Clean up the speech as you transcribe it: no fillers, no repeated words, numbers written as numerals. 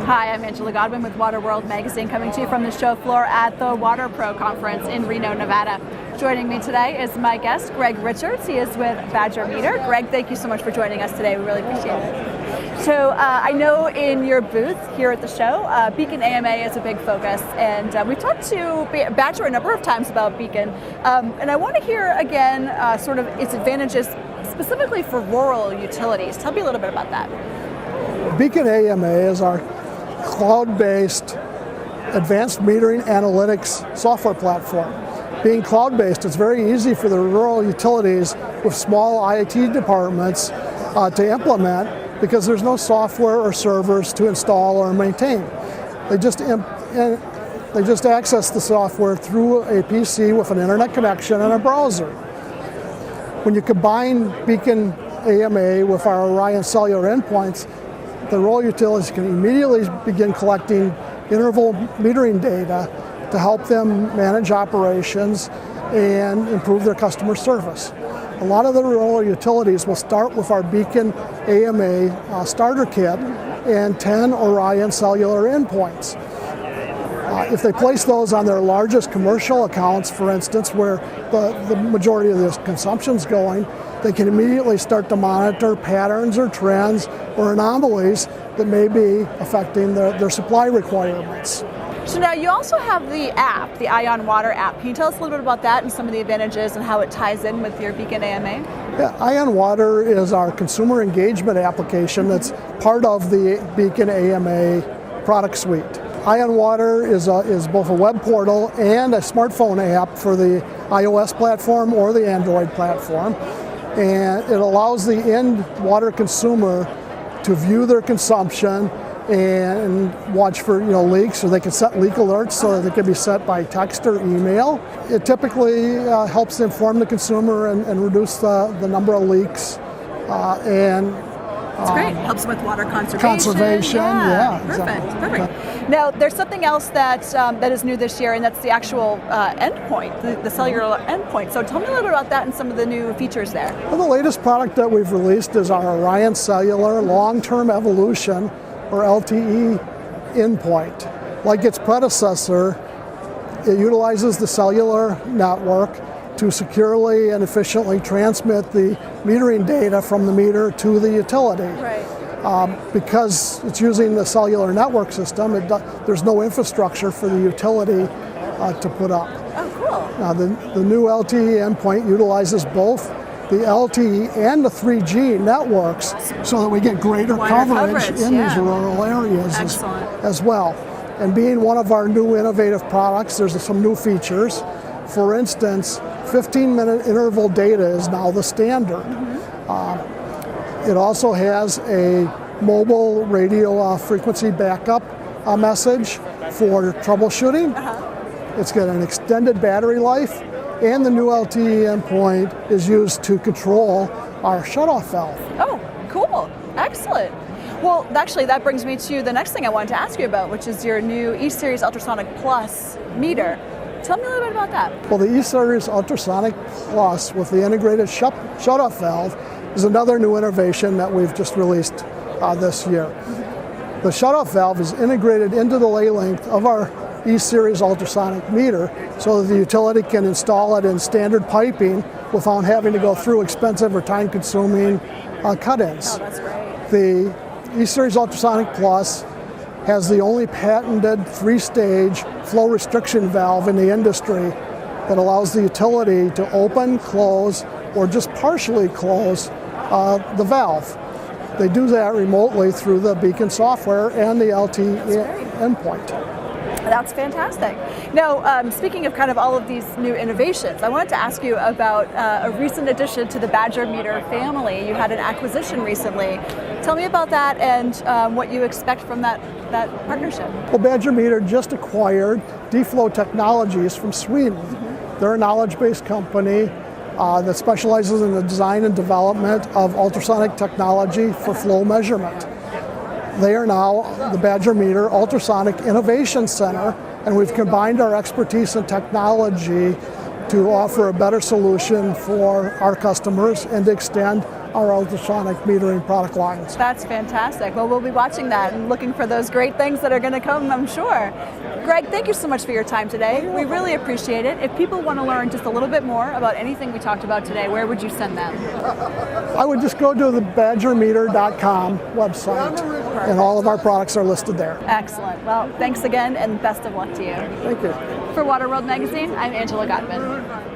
Hi, I'm Angela Godwin with Water World Magazine, coming to you from the show floor at the WaterPro conference in Reno, Nevada. Joining me today is my guest, Greg Richards. He is with Badger Meter. Greg, thank you so much for joining us today. We really appreciate it. So I know in your booth here at the show, Beacon AMA is a big focus, and we've talked to Badger a number of times about Beacon, and I want to hear again sort of its advantages specifically for rural utilities. Tell me a little bit about that. Beacon AMA is our cloud-based advanced metering analytics software platform. Being cloud-based, it's very easy for the rural utilities with small IT departments to implement because there's no software or servers to install or maintain. They just access the software through a PC with an internet connection and a browser. When you combine Beacon AMA with our Orion cellular endpoints, the rural utilities can immediately begin collecting interval metering data to help them manage operations and improve their customer service. A lot of the rural utilities will start with our Beacon AMA starter kit and 10 Orion cellular endpoints. If they place those on their largest commercial accounts, for instance, where the majority of this consumption is going, they can immediately start to monitor patterns or trends or anomalies that may be affecting their supply requirements. So now you also have the app, the Ion Water app. Can you tell us a little bit about that and some of the advantages and how it ties in with your Beacon AMA? Yeah, Ion Water is our consumer engagement application that's part of the Beacon AMA product suite. Ion Water is both a web portal and a smartphone app for the iOS platform or the Android platform. And it allows the end water consumer to view their consumption and watch for leaks, or they can set leak alerts so that they can be set by text or email. It typically helps inform the consumer and reduce the number of leaks It's great. Helps with water conservation. Yeah, perfect. Exactly. Perfect. Now, there's something else that is new this year, and that's the actual endpoint, the cellular endpoint. So tell me a little bit about that and some of the new features there. Well, the latest product that we've released is our Orion Cellular Long-Term Evolution, or LTE, endpoint. Like its predecessor, it utilizes the cellular network to securely and efficiently transmit the metering data from the meter to the utility. Right. Because it's using the cellular network system, there's no infrastructure for the utility to put up. Oh, cool. Now, the new LTE endpoint utilizes both the LTE and the 3G networks so that we get greater coverage in these rural areas as well. And being one of our new innovative products, there's some new features. For instance, 15-minute interval data is now the standard. It also has a mobile radio frequency backup message for troubleshooting. It's got an extended battery life, and the new LTE endpoint is used to control our shutoff valve. Oh, cool. Excellent. Well, actually, that brings me to the next thing I wanted to ask you about, which is your new E-Series Ultrasonic Plus meter. Tell me a little bit about that. Well, the E-Series Ultrasonic Plus with the integrated shutoff valve is another new innovation that we've just released this year. The shutoff valve is integrated into the lay length of our E-Series ultrasonic meter so that the utility can install it in standard piping without having to go through expensive or time-consuming cut-ins. Oh, that's great. The E-Series Ultrasonic Plus has the only patented 3-stage flow restriction valve in the industry that allows the utility to open, close, or just partially close the valve. They do that remotely through the Beacon software and the LTE endpoint. That's fantastic. Now, speaking of kind of all of these new innovations, I wanted to ask you about a recent addition to the Badger Meter family. You had an acquisition recently. Tell me about that and what you expect from that partnership. Well, Badger Meter just acquired D-Flow Technologies from Sweden. They're a knowledge-based company that specializes in the design and development of ultrasonic technology for flow measurement. They are now the Badger Meter Ultrasonic Innovation Center, and we've combined our expertise in technology to offer a better solution for our customers and to extend our ultrasonic metering product lines. That's fantastic. Well, we'll be watching that and looking for those great things that are going to come, I'm sure. Greg, thank you so much for your time today. We really appreciate it. If people want to learn just a little bit more about anything we talked about today, where would you send them? I would just go to the badgermeter.com website, and all of our products are listed there. Excellent. Well, thanks again, and best of luck to you. Thank you. For WaterWorld Magazine, I'm Angela Gottman.